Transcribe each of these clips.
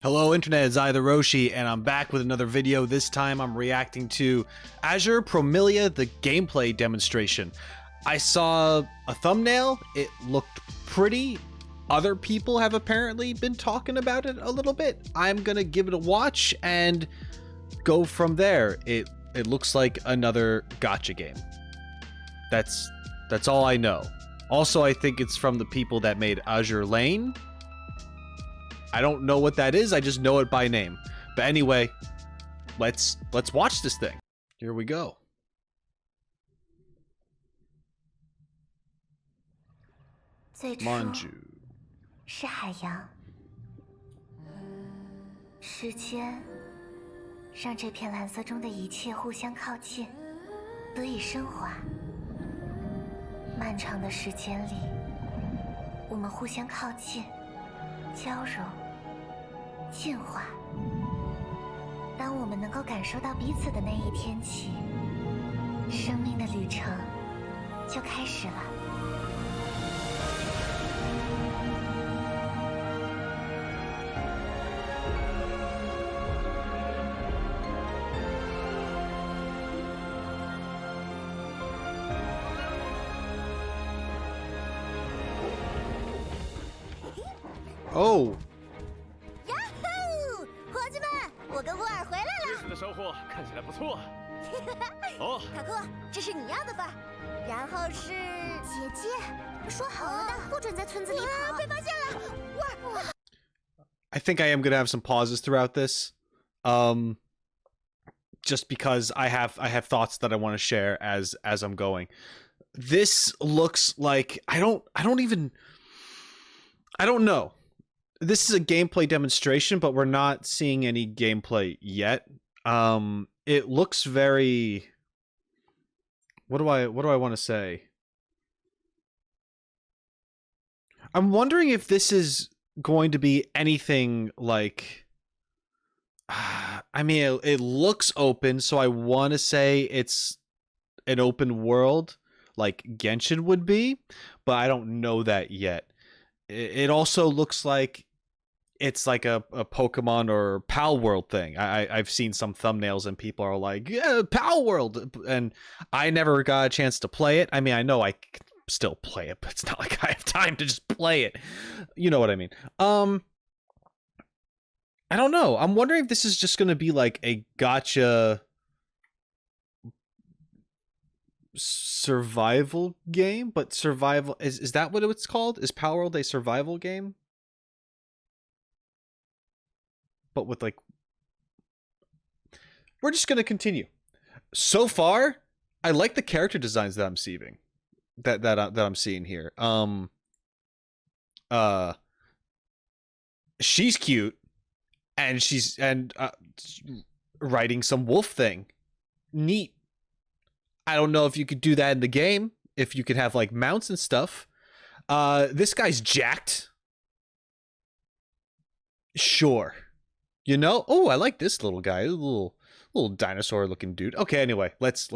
Hello Internet, it's I the Roshi, and I'm back with another video. This time I'm reacting to Azur Promilia, the gameplay demonstration. I saw a thumbnail, it looked pretty. Other people have apparently been talking about it a little bit. I'm gonna give it a watch and go from there. It looks like another gacha game. That's all I know. Also, I think it's from the people that made Azur Lane. I don't know what that is, I just know it by name. But anyway, let's watch this thing. Here we go. 最初 Manju 是海洋，时间让这片蓝色中的一切互相靠近，得以升华。漫长的时间里，我们互相靠近，交融，进化。当我们能够感受到彼此的那一天起，生命的旅程就开始了。 Oh. 呀吼！伙计们，我跟沃尔回来了。这次的收获看起来不错。哦，卡克，这是你要的份儿。然后是姐姐，说好了的，不准在村子里跑。被发现了，沃尔。I think I am gonna have some pauses throughout this, just because I have thoughts that I want to share as I'm going. This looks like I don't know. This is a gameplay demonstration, but we're not seeing any gameplay yet. It looks very. What do I want to say? I'm wondering if this is going to be anything like. I mean, it looks open, so I want to say it's an open world like Genshin would be, but I don't know that yet. It also looks like it's like a Pokemon or palworld thing. I've seen some thumbnails and people are like, yeah, palworld, and I never got a chance to play it. I mean, I know I can still play it, but it's not like I have time to just play it. You know what I mean? I don't know. I'm wondering if this is just going to be like a gacha survival game, but survival is that what it's called? Is palworld a survival game? But with like, we're just gonna continue. So far, I like the character designs that I'm seeing, that I'm seeing here. She's cute, and she's riding some wolf thing. Neat. I don't know if you could do that in the game. If you could have like mounts and stuff. This guy's jacked. Sure. You know? Oh, I like this little guy. Little dinosaur looking dude. Okay, anyway, let's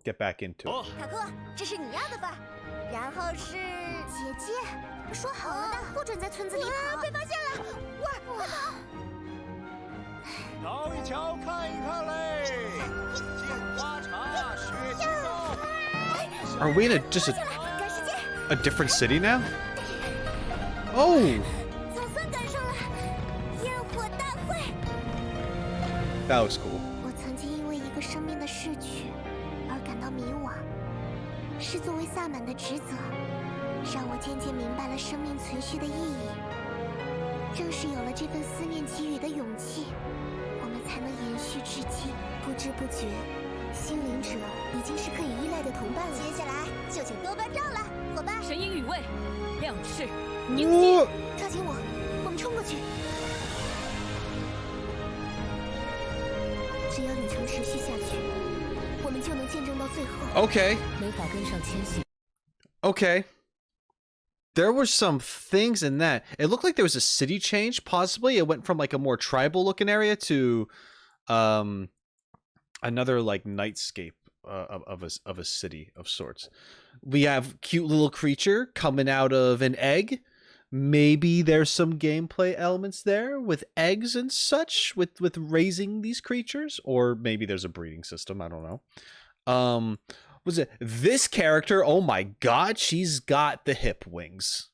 get back into it. 卡克，这是你要的份儿。然后是姐姐，说好了的，不准在村子里跑。被发现了，沃尔，快跑！瞧一瞧，看一看嘞，金花茶，雪晶糕。 Are we in just a different city now? Oh. 总算赶上了焰火大会。 That was cool. 我曾经因为一个生命的逝去而感到迷惘，是作为萨满的职责，让我渐渐明白了生命存续的意义。正是有了这份思念给予的勇气，我们才能延续至今。不知不觉，心灵者已经是可以依赖的同伴了。接下来就请多关照了，伙伴。神鹰羽卫，亮翅，抓紧我，我们冲过去。只要旅程持续下去，我们就能见证到最后。 Okay. 没法跟上迁徙。 Okay. There were some things in that. It looked like there was a city change, possibly. It went from like a more tribal looking area to another like nightscape of a city of sorts. We have cute little creature coming out of an egg. maybe there's some gameplay elements there with eggs and such, with raising these creatures, or maybe there's a breeding system. I don't know. Was it this character? Oh my god, she's got the hip wings.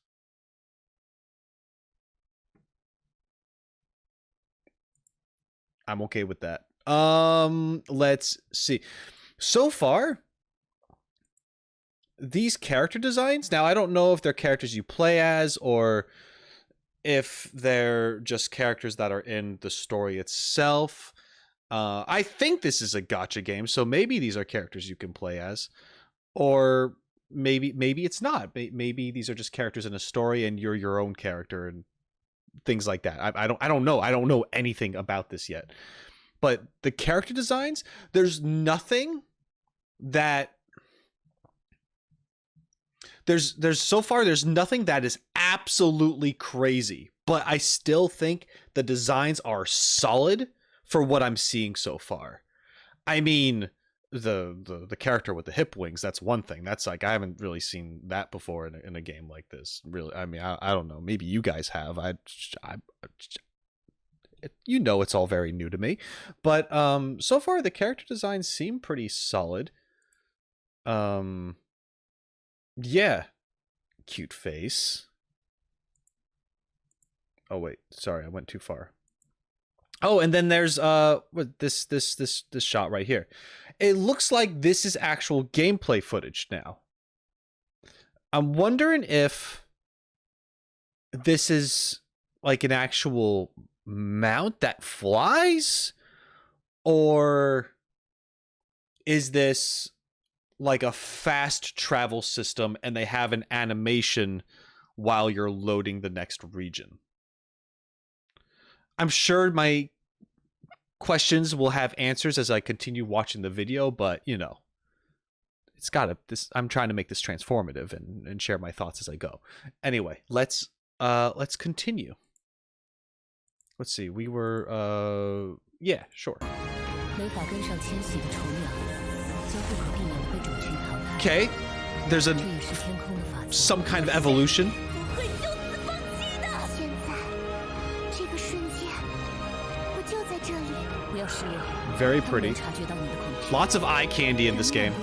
I'm okay with that. Let's see. So far, these character designs, now I don't know if they're characters you play as or if they're just characters that are in the story itself. I think this is a gacha game, so maybe these are characters you can play as, or maybe it's not. Maybe these are just characters in a story and you're your own character and things like that. I don't know. I don't know anything about this yet. But the character designs, there's nothing that there's so far there's nothing that is absolutely crazy, but I still think the designs are solid for what I'm seeing so far. I mean, the character with the hip wings, that's one thing. That's like, I haven't really seen that before in a game like this. Really, I mean, I don't know. Maybe you guys have. You know, it's all very new to me, but so far the character designs seem pretty solid. Yeah, cute face. Oh wait, sorry, I went too far. Oh, and then there's this shot right here. It looks like this is actual gameplay footage now. I'm wondering if this is like an actual mount that flies, or is this like a fast travel system and they have an animation while you're loading the next region? I'm sure my questions will have answers as I continue watching the video, but you know, it's gotta, I'm trying to make this transformative and share my thoughts as I go. Anyway, let's continue. Let's see, we were yeah, sure. Okay, there's some kind of evolution. Very pretty. Lots of eye candy in this game.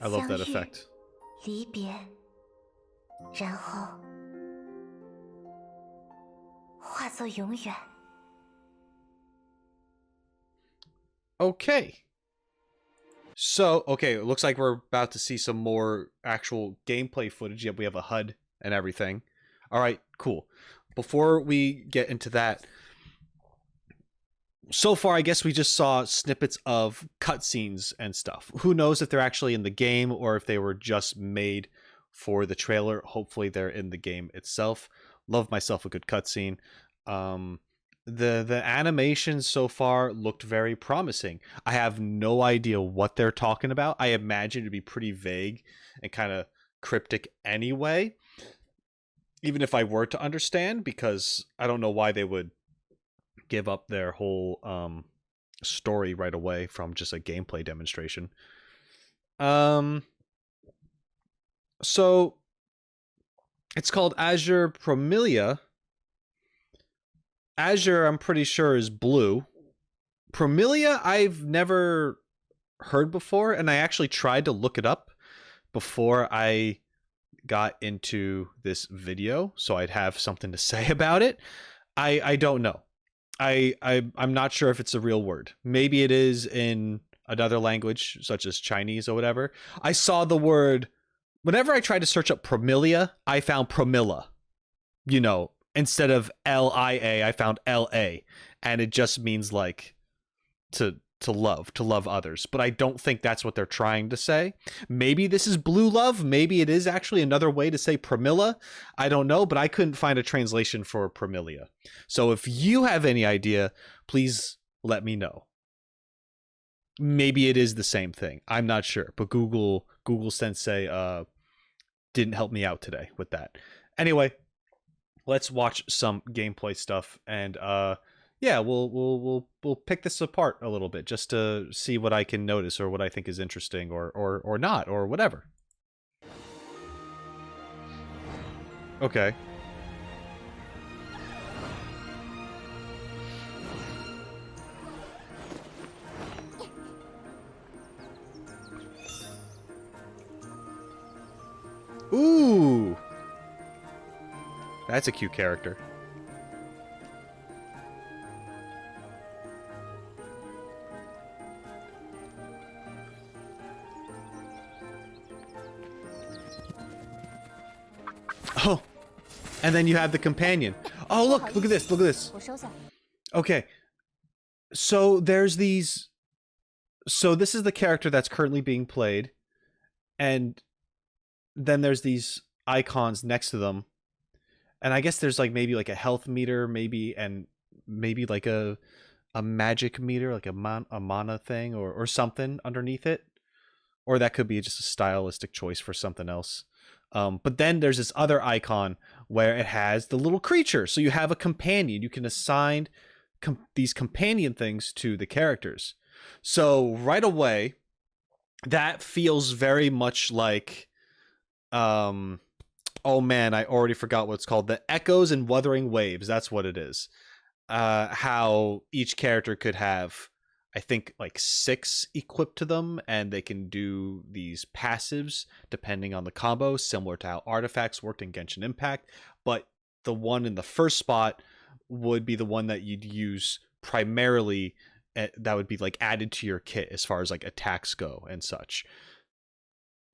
I love that effect. 离别，然后化作永远。 Okay. So, okay, it looks like we're about to see some more actual gameplay footage. Yep, we have a HUD and everything. All right, cool. Before we get into that, so far, I guess we just saw snippets of cutscenes and stuff. Who knows if they're actually in the game or if they were just made for the trailer. Hopefully, they're in the game itself. Love myself a good cutscene. The animations so far looked very promising. I have no idea what they're talking about. I imagine it'd be pretty vague and kind of cryptic anyway, even if I were to understand, because I don't know why they would give up their whole story right away from just a gameplay demonstration. So it's called Azur Promilia. Azure, I'm pretty sure, is blue. Promilia, I've never heard before, and I actually tried to look it up before I got into this video, so I'd have something to say about it. I don't know. I'm not sure if it's a real word. Maybe it is in another language, such as Chinese or whatever. I saw the word, whenever I tried to search up Promilia, I found Promilla. You know, instead of Lia, I found La, and it just means like to love others. But I don't think that's what they're trying to say. Maybe this is blue love. Maybe it is actually another way to say Promilla. I don't know, but I couldn't find a translation for Promilia. So if you have any idea, please let me know. Maybe it is the same thing. I'm not sure, but Google Sensei didn't help me out today with that. Anyway, let's watch some gameplay stuff, and yeah, we'll pick this apart a little bit just to see what I can notice or what I think is interesting or not or whatever. Okay. Ooh. That's a cute character. Oh, and then you have the companion. Oh, look at this, look at this. Okay, so there's these. So this is the character that's currently being played, and then there's these icons next to them, and I guess there's like maybe like a health meter, maybe, and maybe like a magic meter, like a mana thing or something underneath it, or that could be just a stylistic choice for something else. But then there's this other icon where it has the little creature. So you have a companion. You can assign these companion things to the characters. So right away, that feels very much like, oh man, I already forgot what it's called. The Echoes and Wuthering Waves. That's what it is. How each character could have, I think, like 6 equipped to them, and they can do these passives depending on the combo, similar to how artifacts worked in Genshin Impact. But the one in the first spot would be the one that you'd use primarily, that would be like added to your kit as far as like attacks go and such.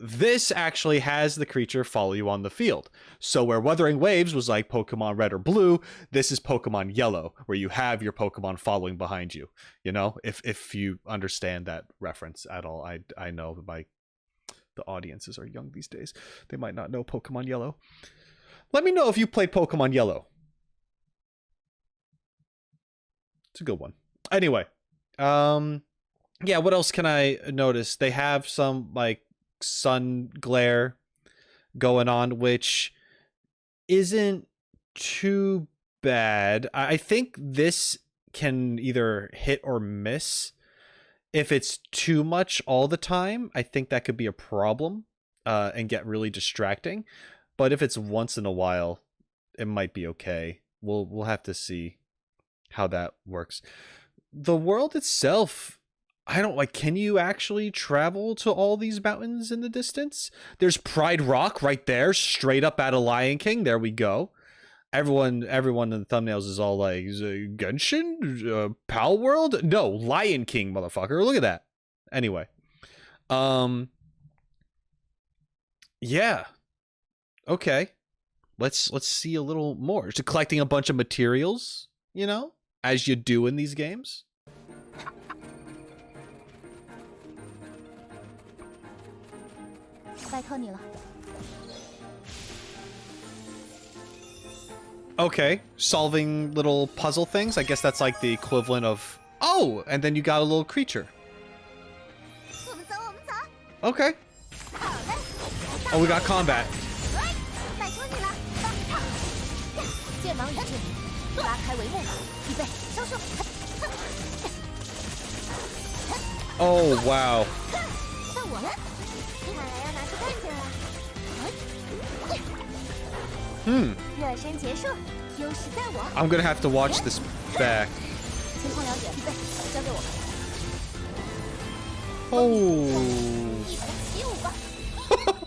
This actually has the creature follow you on the field. So where Wuthering Waves was like Pokemon Red or Blue, this is Pokemon Yellow, where you have your Pokemon following behind you. You know, if you understand that reference at all. I know that the audiences are young these days. They might not know Pokemon Yellow. Let me know if you played Pokemon Yellow. It's a good one. Anyway, yeah, what else can I notice? They have some like sun glare going on, which isn't too bad. I think this can either hit or miss. If it's too much all the time, I think that could be a problem and get really distracting. But if it's once in a while, it might be okay. We'll have to see how that works. The world itself, I don't like, can you actually travel to all these mountains in the distance? There's Pride Rock right there, straight up out of Lion King. There we go. Everyone in the thumbnails is all like, is it Genshin? Palworld? No, Lion King, motherfucker. Look at that. Anyway. Yeah. Okay. Let's see a little more. So collecting a bunch of materials, you know, as you do in these games. Okay, solving little puzzle things. I guess that's like the equivalent of... Oh, and then you got a little creature. Okay. Oh, we got combat. Oh, wow. I'm gonna have to watch this back. Oh.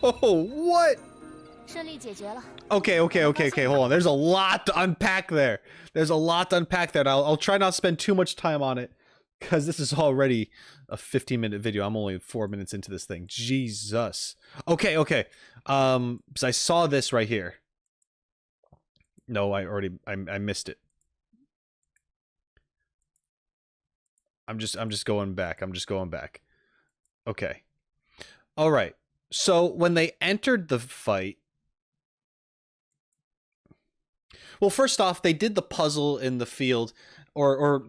Oh, what? Okay, hold on. There's a lot to unpack there. I'll try not to spend too much time on it, because this is already a 15-minute video. I'm only 4 minutes into this thing. Jesus. Okay. So I saw this right here. No, I missed it. I'm just going back. Okay. All right. So when they entered the fight, well, first off, they did the puzzle in the field, or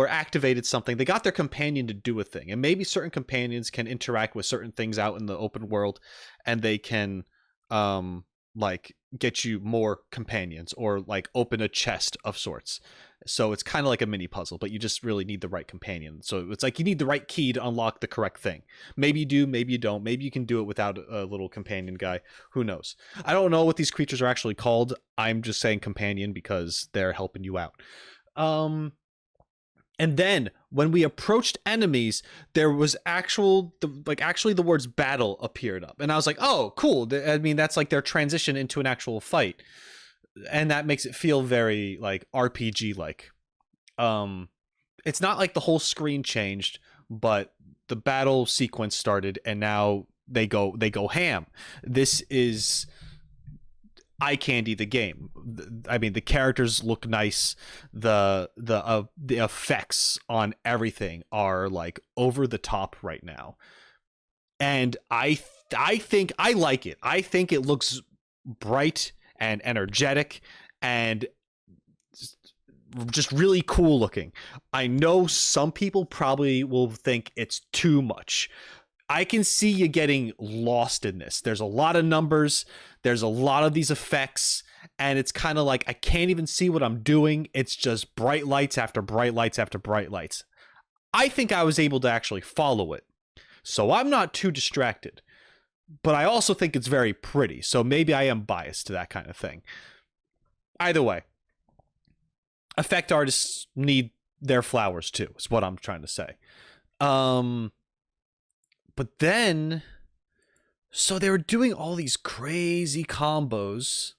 activated something. They got their companion to do a thing, and maybe certain companions can interact with certain things out in the open world, and they can like get you more companions or like open a chest of sorts. So it's kind of like a mini puzzle, but you just really need the right companion. So it's like you need the right key to unlock the correct thing. Maybe you do, maybe you don't. Maybe you can do it without a little companion guy. Who knows? I don't know what these creatures are actually called. I'm just saying companion because they're helping you out. And then when we approached enemies, there was actually the words battle appeared up. And I was like, oh, cool. I mean, that's like their transition into an actual fight. And that makes it feel very like RPG like. It's not like the whole screen changed, but the battle sequence started and now they go ham. This is eye candy the game. I mean, the characters look nice. The effects on everything are like over the top right now. And I think I like it. I think it looks bright and energetic and just really cool looking. I know some people probably will think it's too much. I can see you getting lost in this. There's a lot of numbers. There's a lot of these effects. And it's kind of like I can't even see what I'm doing. It's just bright lights after bright lights after bright lights. I think I was able to actually follow it. So I'm not too distracted. But I also think it's very pretty. So maybe I am biased to that kind of thing. Either way, effect artists need their flowers too, is what I'm trying to say. But then, so they were doing all these crazy combos.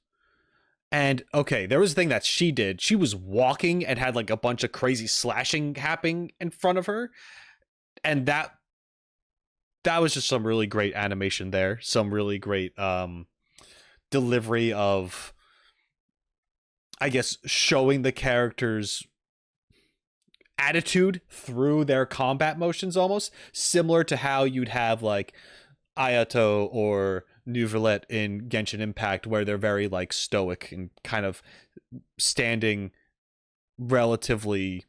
And, okay, there was a thing that she did. She was walking and had, like, a bunch of crazy slashing happening in front of her. And that was just some really great animation there. Some really great delivery of, I guess, showing the characters' attitude through their combat motions, almost similar to how you'd have like Ayato or Neuvillette in Genshin Impact, where they're very like stoic and kind of standing relatively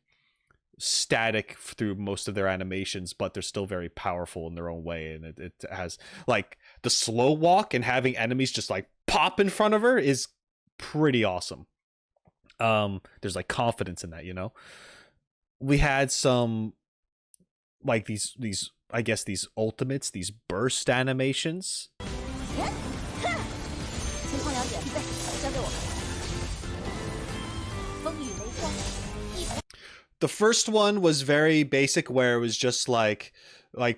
static through most of their animations, but they're still very powerful in their own way. And it has like the slow walk and having enemies just like pop in front of her is pretty awesome. There's like confidence in that, you know. We had some like these I guess these ultimates, these burst animations. The first one was very basic, where it was just like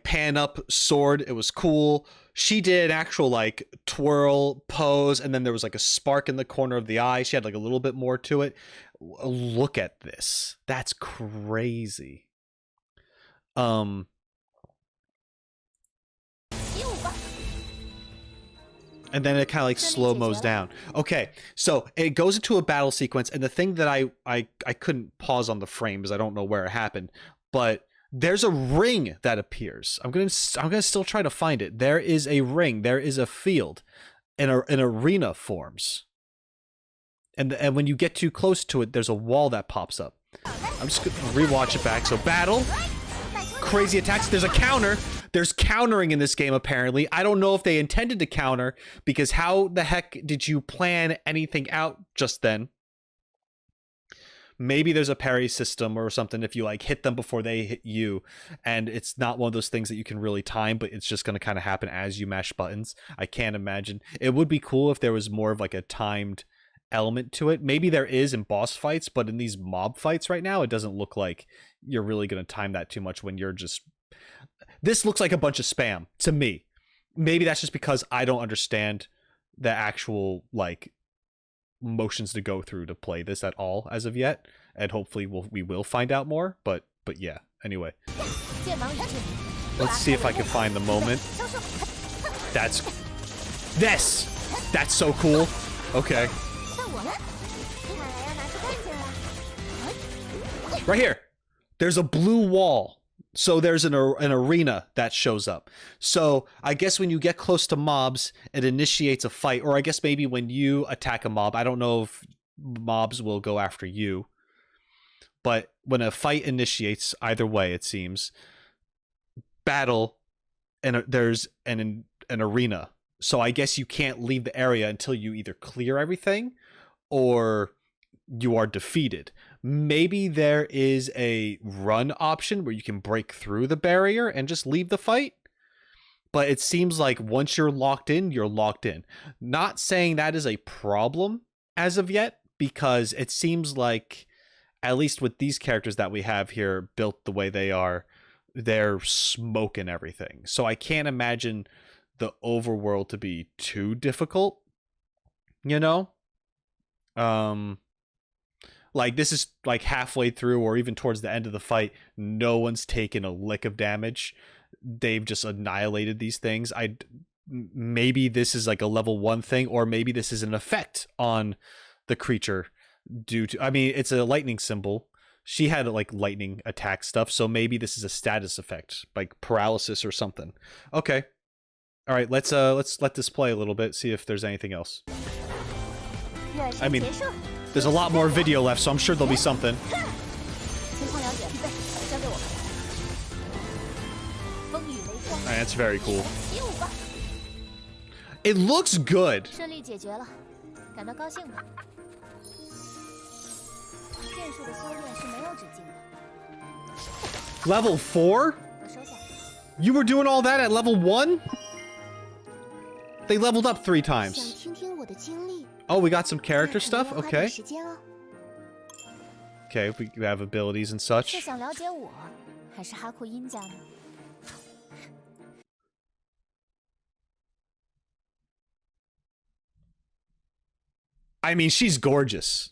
pan up sword. It was cool. She did an actual like twirl pose, and then there was like a spark in the corner of the eye. She had like a little bit more to it. Look at this. That's crazy. And then it kind of like slow-mos down. Okay, so it goes into a battle sequence, and the thing that I couldn't pause on the frame because I don't know where it happened, but there's a ring that appears. I'm gonna still try to find it. There is a ring. There is a field, and an arena forms. And when you get too close to it, there's a wall that pops up. I'm just gonna rewatch it back. So battle, crazy attacks. There's a counter. There's countering in this game, apparently. I don't know if they intended to counter, because how the heck did you plan anything out just then? Maybe there's a parry system or something if you like hit them before they hit you, and it's not one of those things that you can really time, but it's just going to kind of happen as you mash buttons. I can't imagine. It would be cool if there was more of like a timed element to it. Maybe there is in boss fights, but in these mob fights right now, it doesn't look like you're really going to time that too much when you're just... This looks like a bunch of spam to me. Maybe that's just because I don't understand the actual like motions to go through to play this at all as of yet, and hopefully we will find out more. But yeah. Anyway, let's see if I can find the moment. That's so cool. Okay. Right here. There's a blue wall. So there's an arena that shows up. So I guess when you get close to mobs, it initiates a fight. Or I guess maybe when you attack a mob, I don't know if mobs will go after you. But when a fight initiates, either way, it seems, battle, and there's an arena So I guess you can't leave the area until you either clear everything or you are defeated. Maybe there is a run option where you can break through the barrier and just leave the fight. But it seems like once you're locked in, you're locked in. Not saying that is a problem as of yet, because it seems like, at least with these characters that we have here built the way they are, they're smoking everything. So I can't imagine the overworld to be too difficult, you know? Like, this is like halfway through or even towards the end of the fight, no one's taken a lick of damage. They've just annihilated these things. Maybe this is like a level 1 thing, or maybe this is an effect on the creature due to, I mean, it's a lightning symbol. She had like lightning attack stuff, so maybe this is a status effect, like paralysis or something. Okay. All right, let's let this play a little bit, see if there's anything else. I mean, there's a lot more video left, so I'm sure there'll be something. Alright, that's very cool. It looks good. Level 4? You were doing all that at level 1? They leveled up 3 times. Oh, we got some character stuff? Okay. Okay, we have abilities and such. I mean, she's gorgeous.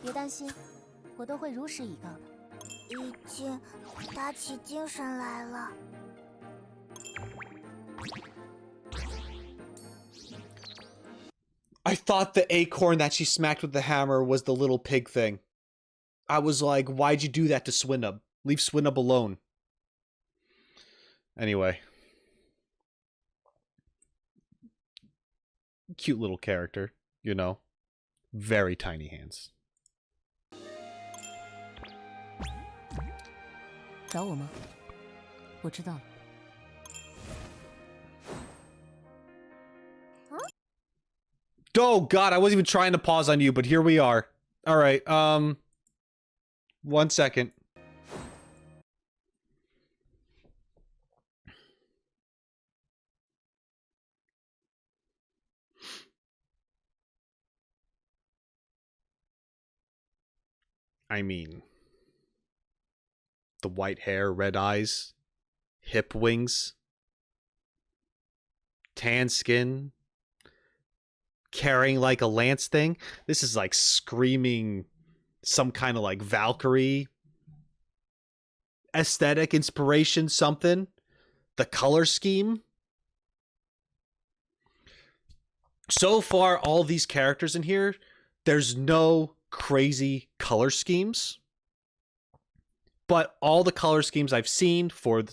别担心，我都会如实以告的。已经打起精神来了。I thought the acorn that she smacked with the hammer was the little pig thing. I was like, why'd you do that to Swinub? Leave Swinub alone. Anyway. Cute little character, you know. Very tiny hands. 找我吗？我知道了。Oh God, I wasn't even trying to pause on you, but here we are. All right, 1 second. I mean, the white hair, red eyes, hip wings, tan skin, carrying like a lance thing. This is like screaming some kind of like Valkyrie aesthetic inspiration, something. The color scheme. So far, all these characters in here, there's no crazy color schemes. But all the color schemes I've seen for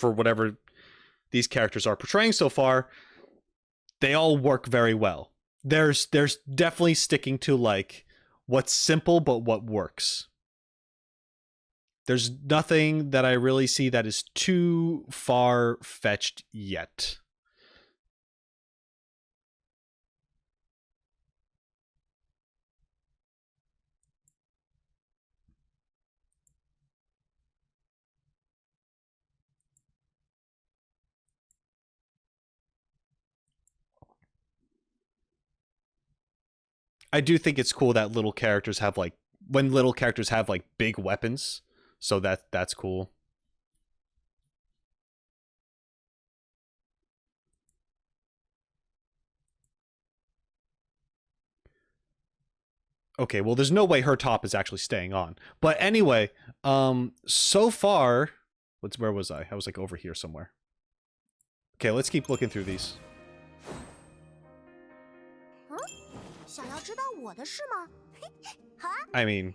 whatever these characters are portraying so far, they all work very well. There's definitely sticking to like what's simple but what works. There's nothing that I really see that is too far-fetched yet. I do think it's cool that little characters have like big weapons, so that's cool. Okay, well there's no way her top is actually staying on. But anyway, so far, where was I? I was like over here somewhere. Okay, let's keep looking through these. 想要知道我的事吗？好啊。I mean,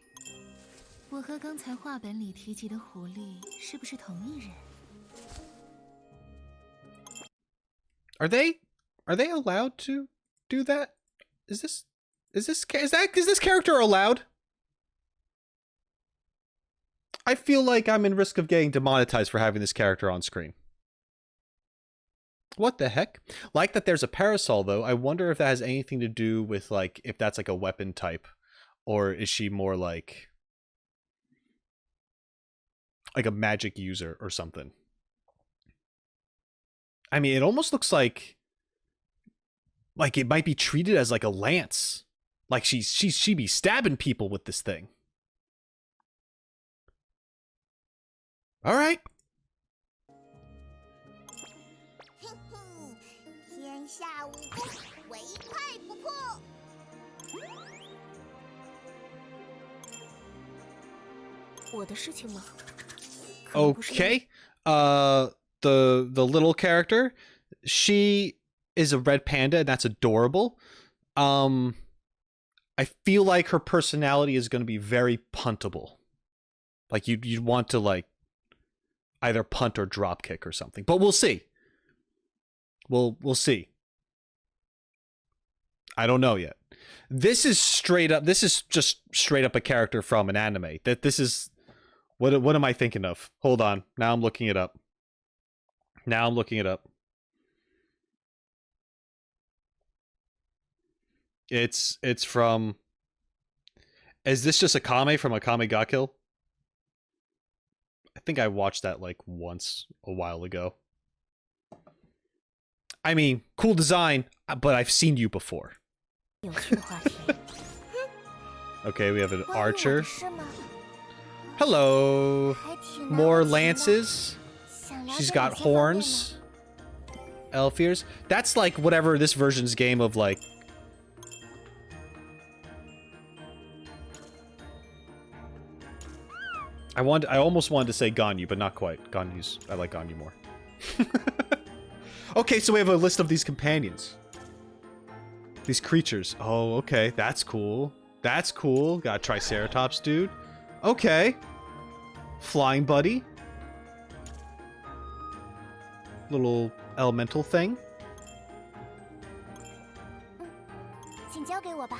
我和刚才画本里提及的狐狸是不是同一人？ are they allowed to do that? Is this character allowed? I feel like I'm in risk of getting demonetized for having this character on screen. What the heck? Like that there's a parasol, though. I wonder if that has anything to do with, like, if that's like a weapon type. Or is she more like a magic user or something? I mean, it almost looks like it might be treated as like a lance. Like she be stabbing people with this thing. All right. 天下武功，唯快不破。我的事情吗？ Okay. The little character, she is a red panda, and that's adorable. I feel like her personality is going to be very puntable. Like you'd want to like either punt or drop kick or something. But we'll see. We'll see. I don't know yet. This is straight up. This is just straight up a character from an anime. That this is what am I thinking of? Hold on. Now I'm looking it up. It's from. Is this just a Kame from a Kame Ga Kill? I think I watched that like once a while ago. I mean, cool design, but I've seen you before. 有趣的话题。 Okay, we have an 关于我的 archer. 事吗？ Hello. 还挺难 More 为情的。 lances. 想了 She's 解 got 某些方面呢。 horns. Elf ears. That's like whatever this version's game of like. I almost wanted to say Ganyu, but not quite. I like Ganyu more. Okay, so we have a list of these companions. These creatures. Oh, okay. That's cool. That's cool. Got a Triceratops dude. Okay. Flying buddy. Little elemental thing. 请交给我吧。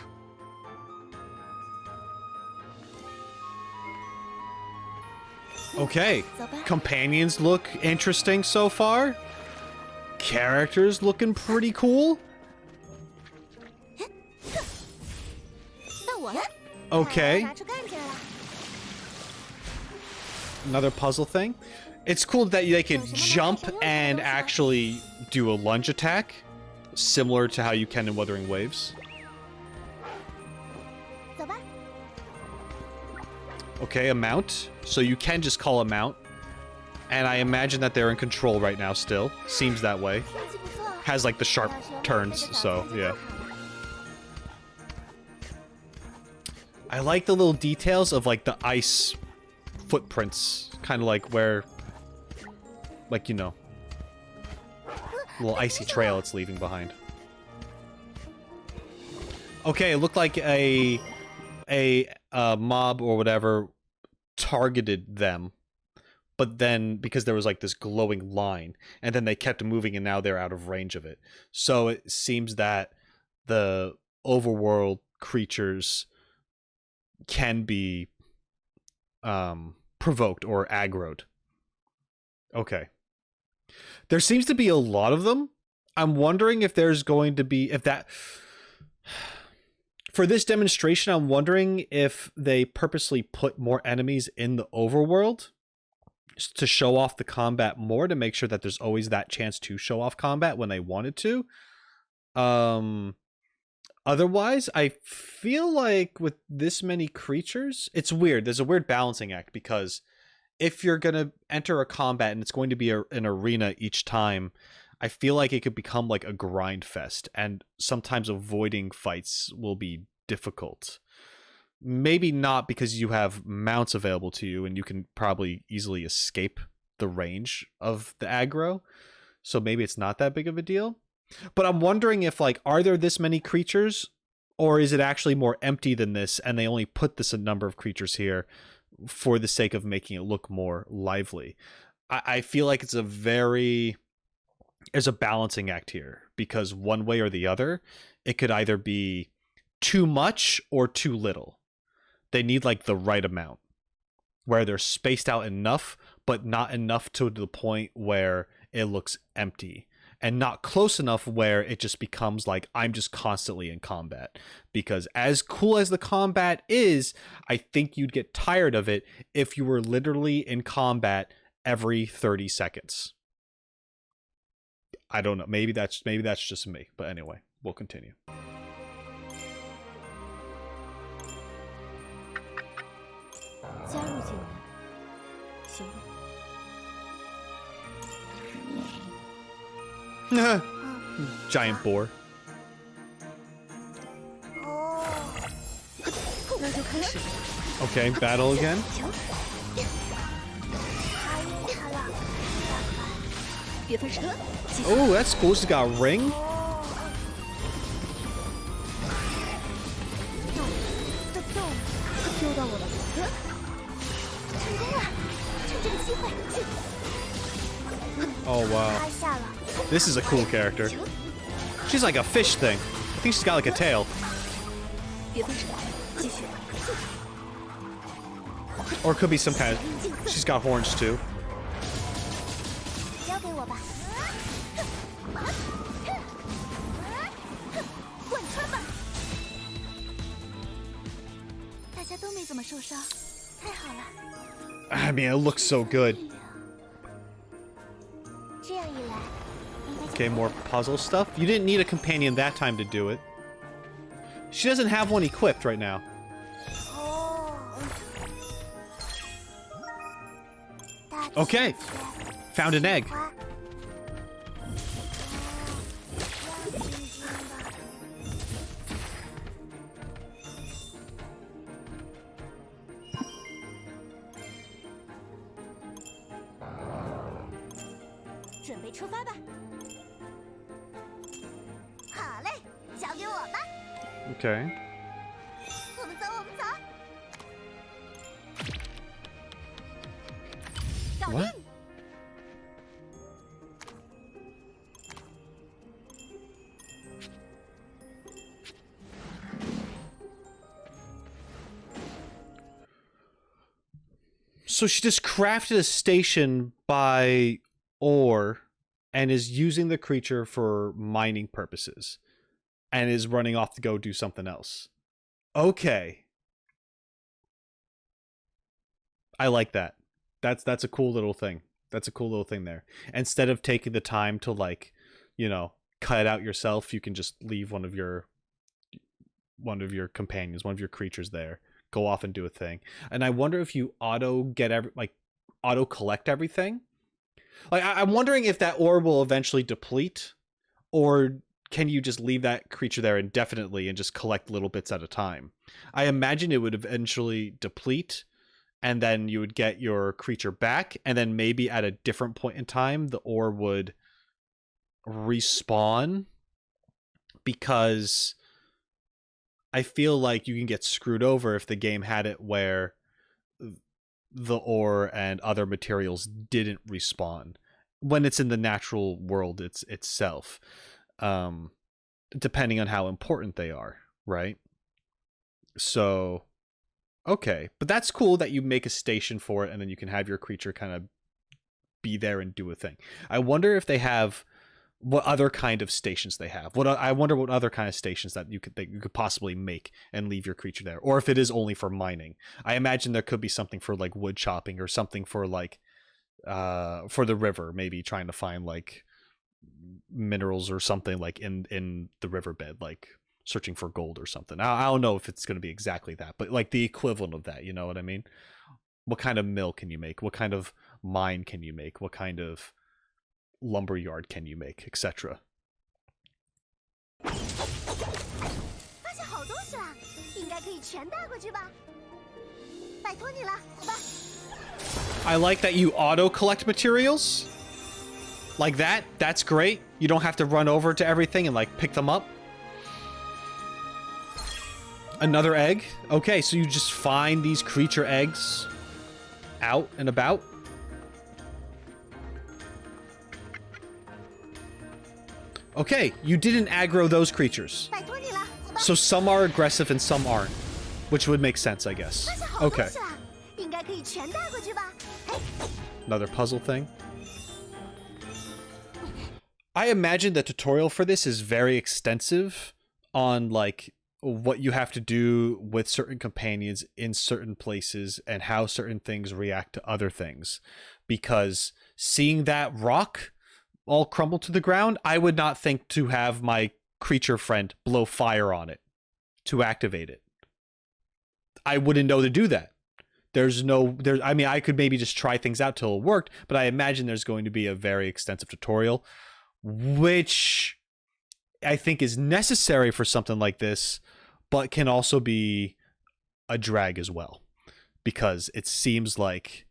Okay. 走吧。 Companions look interesting so far. Characters looking pretty cool. 到我了。 Okay. 拿出干劲儿了。 Another puzzle thing. It's cool that they can jump and actually do a lunge attack, similar to how you can in Wuthering Waves. 走吧。 Okay, a mount. So you can just call a mount. And I imagine that they're in control right now still. Seems that way. 天气不错。 Has like the sharp 到时候 turns, 这个 so 早餐就 yeah. 做好了。 I like the little details of like the ice footprints. Kind of like where, like, you know, little icy trail it's leaving behind. Okay, it looked like a mob or whatever targeted them, but then because there was like this glowing line, and then they kept moving, and now they're out of range of it. So it seems that the overworld creatures can be provoked or aggroed. Okay. There seems to be a lot of them. I'm wondering if there's going to be, if that, for this demonstration, I'm wondering if they purposely put more enemies in the overworld to show off the combat more, to make sure that there's always that chance to show off combat when they wanted to. Otherwise, I feel like with this many creatures, it's weird. There's a weird balancing act, because if you're going to enter a combat and it's going to be an arena each time, I feel like it could become like a grind fest, and sometimes avoiding fights will be difficult. Maybe not, because you have mounts available to you and you can probably easily escape the range of the aggro. So maybe it's not that big of a deal. But I'm wondering if, like, are there this many creatures, or is it actually more empty than this, and they only put this a number of creatures here for the sake of making it look more lively? I feel like there's a balancing act here, because one way or the other, it could either be too much or too little. They need like the right amount. where they're spaced out enough, but not enough to the point where it looks empty, and not close enough where it just becomes like I'm just constantly in combat. Because as cool as the combat is, I think you'd get tired of it if you were literally in combat every 30 seconds. I don't know. Maybe that's just me. But anyway, we'll continue. Giant boar. Okay, battle again. Oh, that's cool. She's got a ring. Oh wow. This is a cool character. She's like a fish thing. I think she's got like a tail. Or it could be some kind of... She's got horns too. I mean, it looks so good. Okay, more puzzle stuff. You didn't need a companion that time to do it. She doesn't have one equipped right now. Okay, found an egg. Okay. What? So she just crafted a station by ore and is using the creature for mining purposes and is running off to go do something else. Okay. I like that. That's a cool little thing. That's a cool little thing there. Instead of taking the time to, like, you know, cut it out yourself, you can just leave one of your companions, one of your creatures there, go off and do a thing. And I wonder if you auto collect everything. Like, I'm wondering if that ore will eventually deplete, or can you just leave that creature there indefinitely and just collect little bits at a time? I imagine it would eventually deplete, and then you would get your creature back, and then maybe at a different point in time, the ore would respawn, because I feel like you can get screwed over if the game had it where the ore and other materials didn't respawn when it's in the natural world itself, depending on how important they are, right? So... okay, but that's cool that you make a station for it and then you can have your creature kind of be there and do a thing. I wonder if they have what other kind of stations they have. I wonder what other kind of stations that you could possibly make and leave your creature there, or if it is only for mining. I imagine there could be something for like wood chopping, or something for like for the river, maybe trying to find like minerals or something like in the riverbed, like searching for gold or something. I don't know if it's going to be exactly that, but like the equivalent of that, you know what I mean? What kind of mill can you make? What kind of mine can you make? What kind of lumber yard can you make, etc.? I like that you auto collect materials like that. That's great. You don't have to run over to everything and like pick them up. Another egg. Okay, so you just find these creature eggs out and about. Okay, you didn't aggro those creatures. So some are aggressive and some aren't, which would make sense, I guess. Okay. 可以全带回去吧。 Another puzzle thing. I imagine the tutorial for this is very extensive on like what you have to do with certain companions in certain places and how certain things react to other things. Because seeing that rock all crumble to the ground, I would not think to have my creature friend blow fire on it to activate it. I wouldn't know to do that. I mean, I could maybe just try things out till it worked, but I imagine there's going to be a very extensive tutorial, which I think is necessary for something like this, but can also be a drag as well, because it seems like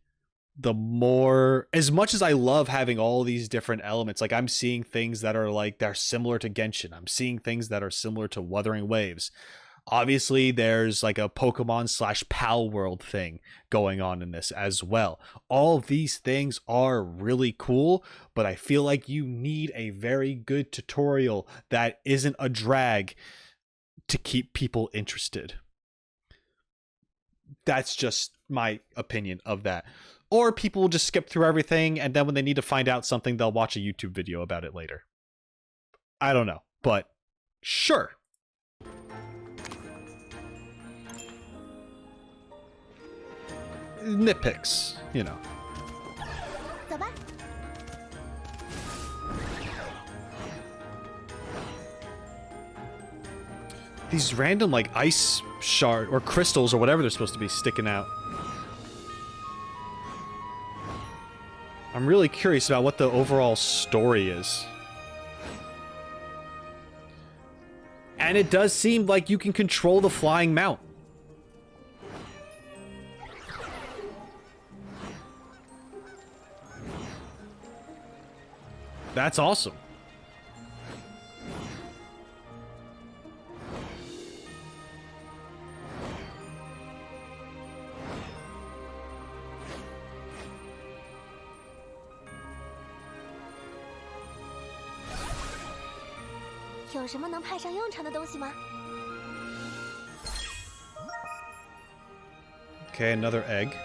as much as I love having all these different elements, like I'm seeing things that are like, they're similar to Genshin. I'm seeing things that are similar to Wuthering Waves. Obviously, there's like a Pokemon / palworld thing going on in this as well. All of these things are really cool, but I feel like you need a very good tutorial that isn't a drag to keep people interested. That's just my opinion of that. Or people will just skip through everything, and then when they need to find out something, they'll watch a YouTube video about it later. I don't know, but sure. Nitpicks, you know. 走吧。 These random like ice shard or crystals or whatever they're supposed to be sticking out. I'm really curious about what the overall story is. And it does seem like you can control the flying mount. That's awesome. "有什么能派上用场的东西吗？ Okay, another egg.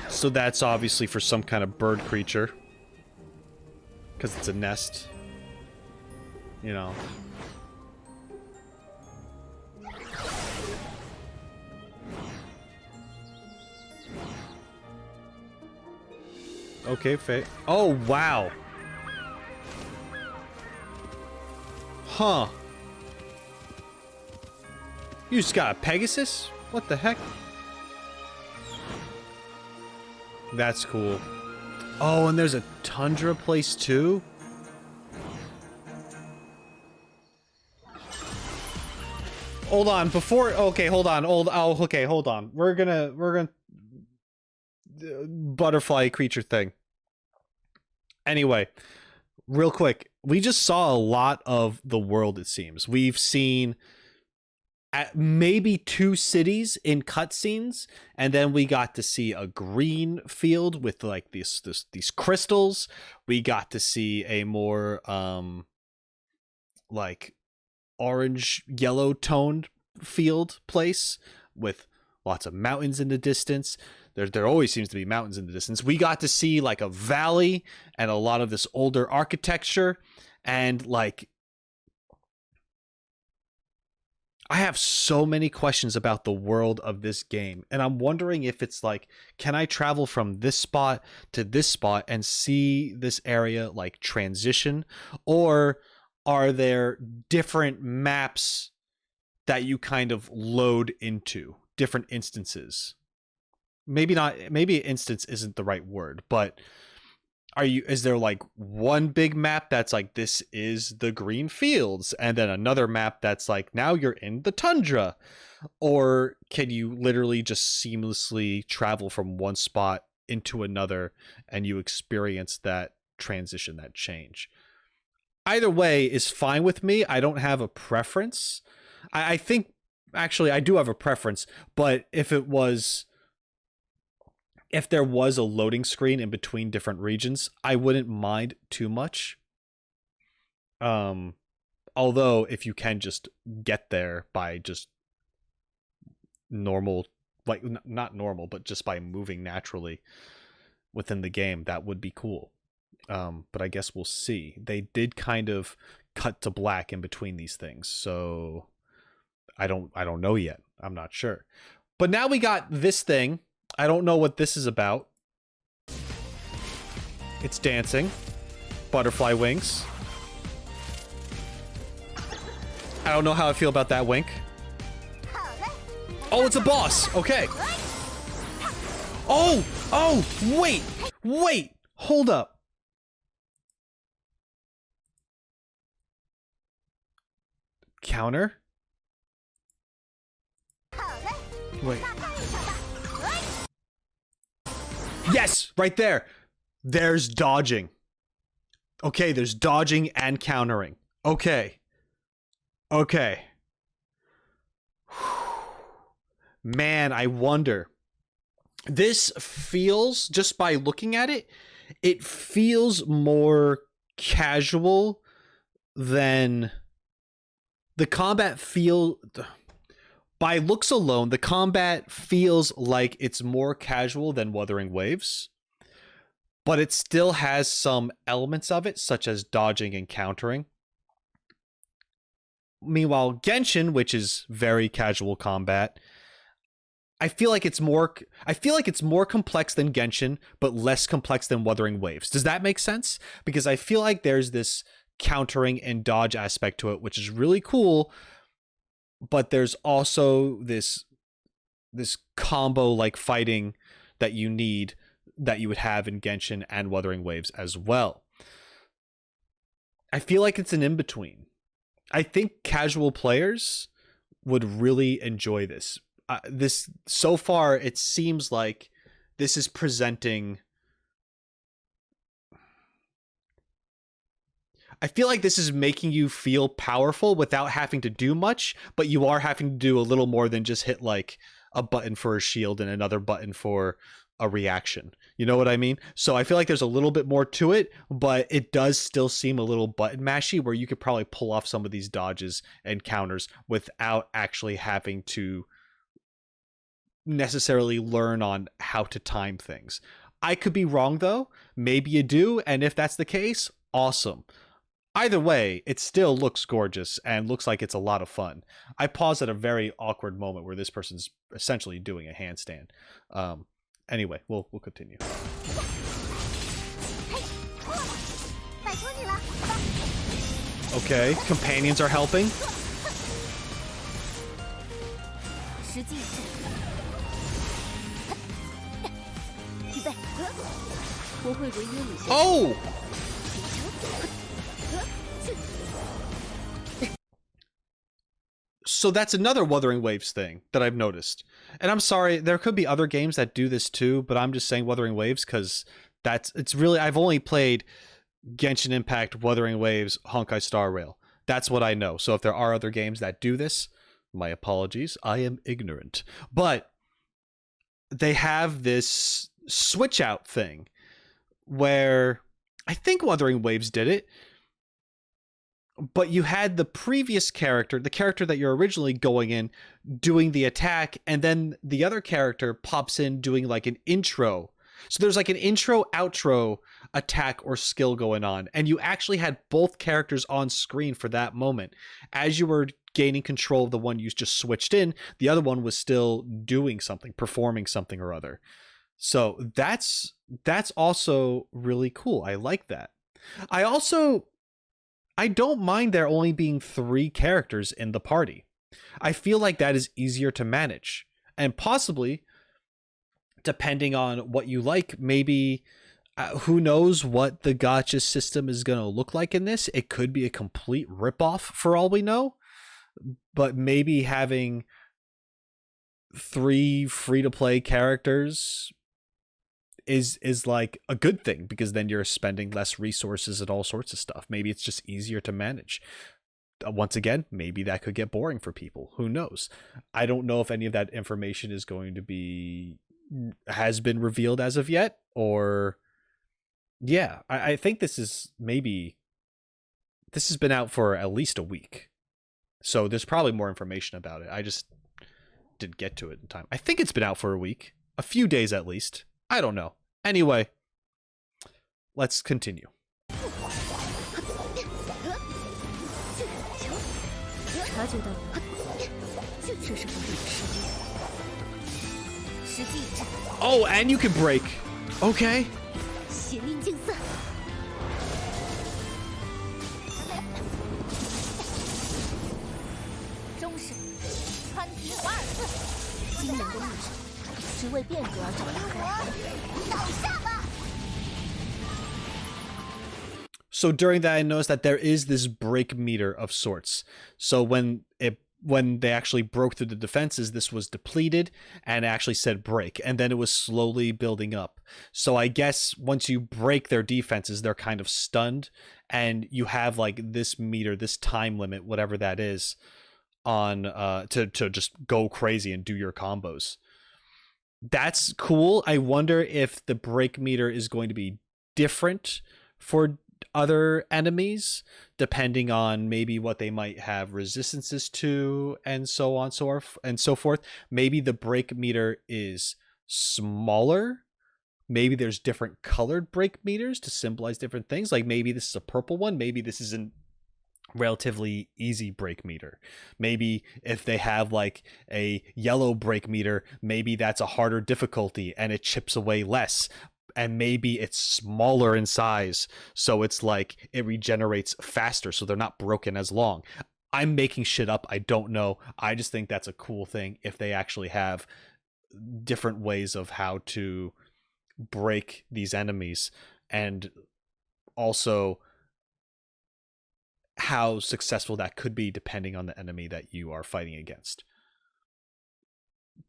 So that's obviously for some kind of bird creature. Because it's a nest. You know. Okay, oh, wow. Huh. You just got a Pegasus? What the heck? That's cool. Oh, and there's a tundra place too? Hold on, okay, hold on. Okay, hold on. We're gonna butterfly creature thing. Anyway, real quick, we just saw a lot of the world, it seems. We've seen maybe 2 cities in cutscenes, and then we got to see a green field with like these crystals. We got to see a more like orange yellow toned field place with lots of mountains in the distance. There always seems to be mountains in the distance. We got to see like a valley and a lot of this older architecture, and like I have so many questions about the world of this game, and I'm wondering if it's like, can I travel from this spot to this spot and see this area like transition, or are there different maps that you kind of load into, different instances? Maybe not, maybe instance isn't the right word, but is there like one big map that's like, this is the green fields, and then another map that's like, now you're in the tundra? Or can you literally just seamlessly travel from one spot into another and you experience that transition, that change? Either way is fine with me. I don't have a preference. I think, actually, I do have a preference, but if there was a loading screen in between different regions, I wouldn't mind too much. Although if you can just get there by just normal, like not normal, but just by moving naturally within the game, that would be cool. But I guess we'll see. They did kind of cut to black in between these things, so I don't know yet. I'm not sure. But now we got this thing. I don't know what this is about. It's dancing. Butterfly wings. I don't know how I feel about that wink. Oh, it's a boss. Okay. Oh, wait, hold up. Counter? Wait. Yes, right there. There's dodging. Okay, there's dodging and countering. Okay. Man, I wonder. This feels, just by looking at it, it feels more casual than the combat by looks alone, the combat feels like it's more casual than Wuthering Waves, but it still has some elements of it, such as dodging and countering. Meanwhile, Genshin, which is very casual combat, I feel like it's more complex than Genshin, but less complex than Wuthering Waves. Does that make sense? Because I feel like there's this countering and dodge aspect to it, which is really cool, but there's also this combo like fighting that you need, that you would have in Genshin and Wuthering Waves as well. I feel like it's an in-between. I think casual players would really enjoy this. This so far, it seems like this is presenting. I feel like this is making you feel powerful without having to do much, but you are having to do a little more than just hit like a button for a shield and another button for a reaction. You know what I mean? So I feel like there's a little bit more to it, but it does still seem a little button mashy, where you could probably pull off some of these dodges and counters without actually having to necessarily learn on how to time things. I could be wrong though. Maybe you do, and if that's the case, awesome. Either way, it still looks gorgeous and looks like it's a lot of fun. I paused at a very awkward moment where this person's essentially doing a handstand. Anyway, we'll continue. Okay, companions are helping. Oh! So that's another Wuthering Waves thing that I've noticed. And I'm sorry, there could be other games that do this too, but I'm just saying Wuthering Waves because it's really, I've only played Genshin Impact, Wuthering Waves, Honkai Star Rail. That's what I know. So if there are other games that do this, my apologies, I am ignorant. But they have this switch out thing where I think Wuthering Waves did it, but you had the previous character, the character that you're originally going in, doing the attack, and then the other character pops in doing like an intro. So there's like an intro, outro attack or skill going on, and you actually had both characters on screen for that moment. As you were gaining control of the one you just switched in, the other one was still doing something, performing something or other. So that's also really cool. I like that. I don't mind there only being 3 characters in the party. I feel like that is easier to manage. And possibly, depending on what you like, maybe, who knows what the gacha system is going to look like in this. It could be a complete ripoff for all we know. But maybe having 3 free-to-play characters is like a good thing, because then you're spending less resources and all sorts of stuff. Maybe it's just easier to manage. Once again, maybe that could get boring for people. Who knows? I don't know if any of that information is going to has been revealed as of yet, or yeah, I think this has been out for at least a week. So there's probably more information about it. didn't get to it in time. I think it's been out for a week, a few days at least. I don't know. Anyway, let's continue. 察觉到了，这是不对的事件。实际一战， Oh, and you can break. Okay. 血令竞赛，终身穿提华尔兹，惊人的力量，只为变革而找到根。倒下吧！ So during that, I noticed that there is this break meter of sorts. So when they actually broke through the defenses, this was depleted and actually said break, and then it was slowly building up. So I guess once you break their defenses, they're kind of stunned, and you have like this meter, this time limit, whatever that is, on to just go crazy and do your combos. That's cool. I wonder if the break meter is going to be different for other enemies, depending on maybe what they might have resistances to, and so on, and so forth. Maybe the break meter is smaller. Maybe there's different colored break meters to symbolize different things. Like maybe this is a purple one. Maybe this is a relatively easy break meter. Maybe if they have like a yellow break meter, maybe that's a harder difficulty and it chips away less. And maybe it's smaller in size, so it's like it regenerates faster, so they're not broken as long. I'm making shit up. I don't know. I just think that's a cool thing if they actually have different ways of how to break these enemies, and also how successful that could be depending on the enemy that you are fighting against.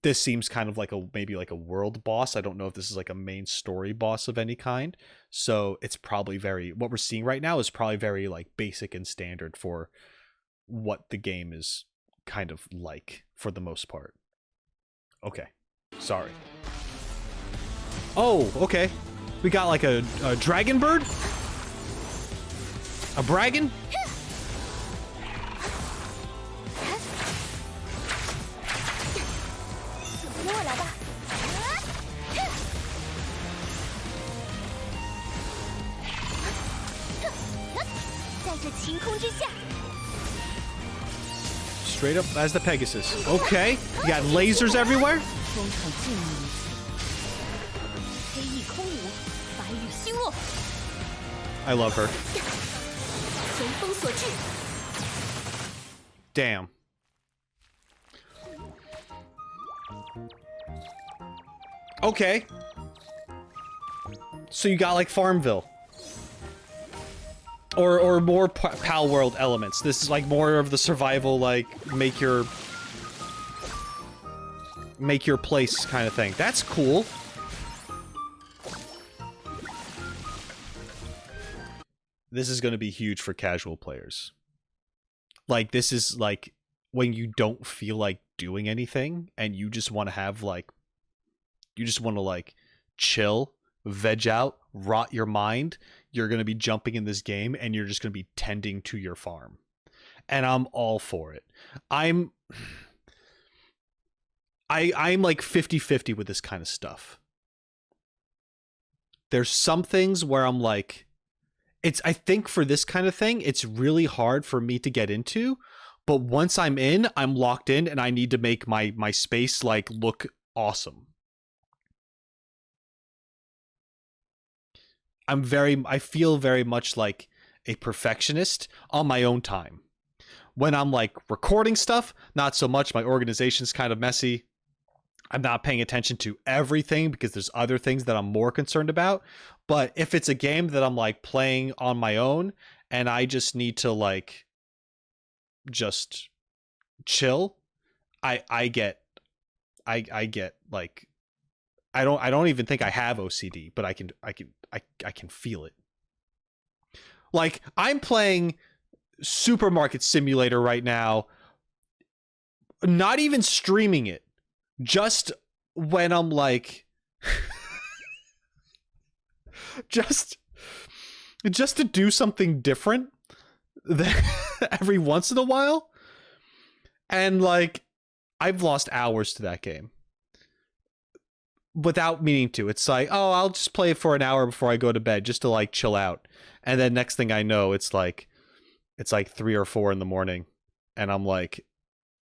This seems kind of like maybe like a world boss. I don't know if this is like a main story boss of any kind. So it's probably what we're seeing right now is probably very like basic and standard for what the game is kind of like for the most part. Okay. Sorry. Oh, okay. We got like a dragon bird? A bragon? 跟我来吧！在这晴空之下， Straight up as the Pegasus. Okay. You got lasers everywhere? 风场尽力一次，黑翼空舞，白羽星落， I love her. 随风所至。 Damn. Okay. So you got like Farmville. Or more palworld elements. This is like more of the survival, like make your place kind of thing. That's cool. This is going to be huge for casual players. Like this is like when you don't feel like doing anything and you just want to have like chill, veg out, rot your mind. You're going to be jumping in this game and you're just going to be tending to your farm. And I'm all for it. I'm like 50-50 with this kind of stuff. There's some things where I'm like, I think for this kind of thing, it's really hard for me to get into, but once I'm in, I'm locked in and I need to make my space like look awesome. I feel very much like a perfectionist on my own time. When I'm like recording stuff, not so much. My organization's kind of messy. I'm not paying attention to everything because there's other things that I'm more concerned about. But if it's a game that I'm like playing on my own and I just need to like just chill, I get like I don't even think I have OCD, but I can feel it. Like I'm playing Supermarket Simulator right now, not even streaming it, just when I'm like just to do something different every once in a while. And like I've lost hours to that game without meaning to. It's like, oh, I'll just play it for an hour before I go to bed just to like chill out. And then next thing I know, it's like 3 or 4 in the morning. And I'm like,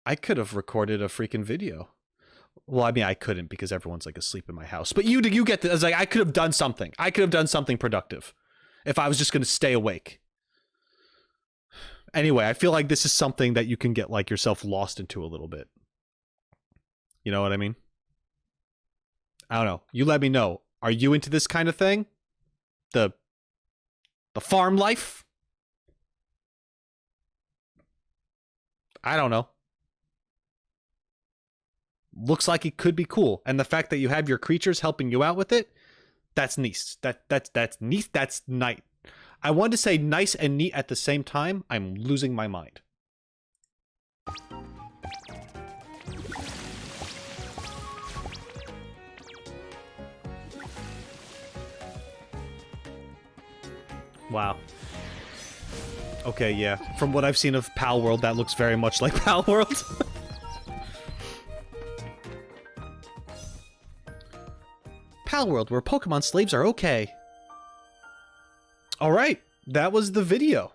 I could have recorded a freaking video. Well, I mean, I couldn't because everyone's like asleep in my house. But you get this. Like, I could have done something. I could have done something productive if I was just going to stay awake. Anyway, I feel like this is something that you can get like yourself lost into a little bit. You know what I mean? I don't know. You let me know. Are you into this kind of thing? The farm life? I don't know. Looks like it could be cool. And the fact that you have your creatures helping you out with it, that's nice. That's neat. That's nice. I wanted to say nice and neat at the same time. I'm losing my mind. Wow. Okay, yeah. From what I've seen of Palworld, that looks very much like Palworld. Palworld, where Pokemon slaves are okay. Alright, that was the video.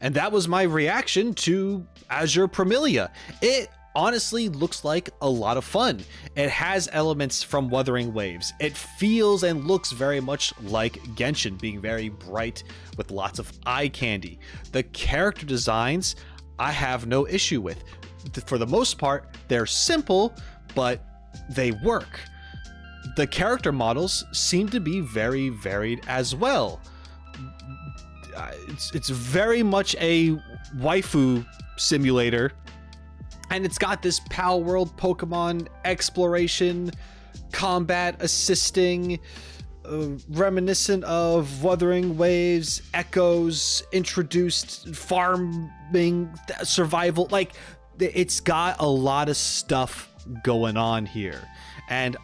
And that was my reaction to Azur Promilia. It honestly looks like a lot of fun. It has elements from Wuthering Waves. It feels and looks very much like Genshin, being very bright with lots of eye candy. The character designs, I have no issue with. For the most part, they're simple, but they work. The character models seem to be very varied as well. It's very much a waifu simulator, and it's got this Palworld Pokemon exploration, combat assisting, reminiscent of Wuthering Waves, echoes, introduced farming, survival. Like, it's got a lot of stuff going on here, and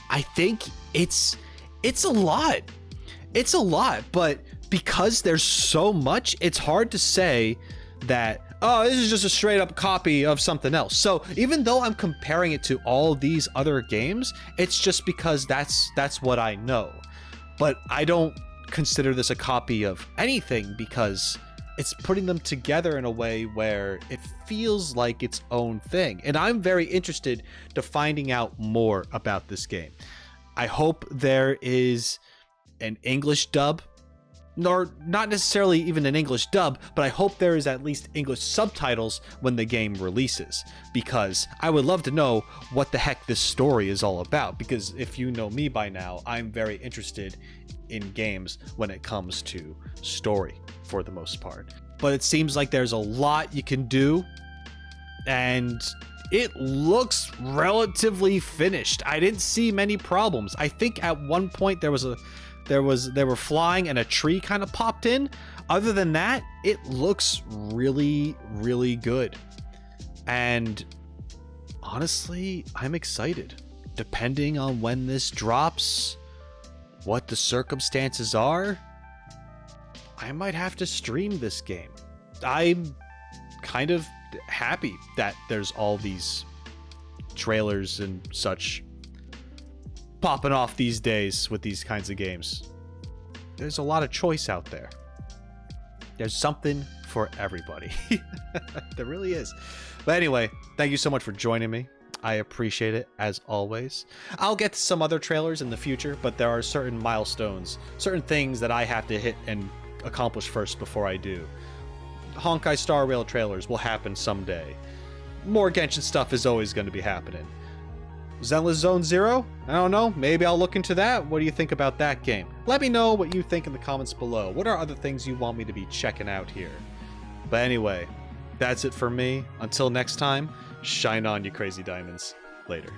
I think it's a lot. It's a lot, but because there's so much, it's hard to say that, oh, this is just a straight up copy of something else. So even though I'm comparing it to all these other games, it's just because that's what I know. But I don't consider this a copy of anything because it's putting them together in a way where it feels like its own thing. And I'm very interested to finding out more about this game. I hope there is an English dub, or not necessarily even an English dub, but I hope there is at least English subtitles when the game releases, because I would love to know what the heck this story is all about, because if you know me by now, I'm very interested in games when it comes to story for the most part. But it seems like there's a lot you can do, and it looks relatively finished. I didn't see many problems. I think at one point they were flying and a tree kind of popped in. Other than that, it looks really, really good. And honestly, I'm excited. Depending on when this drops, what the circumstances are, I might have to stream this game. I'm kind of happy that there's all these trailers and such popping off these days with these kinds of games. There's a lot of choice out there. There's something for everybody. There really is. But anyway, thank you so much for joining me. I appreciate it, as always. I'll get to some other trailers in the future, but there are certain milestones, certain things that I have to hit and accomplish first before I do. Honkai Star Rail trailers will happen someday. More Genshin stuff is always going to be happening. Zenless Zone Zero? I don't know. Maybe I'll look into that. What do you think about that game? Let me know what you think in the comments below. What are other things you want me to be checking out here? But anyway, that's it for me. Until next time, shine on, you crazy diamonds. Later.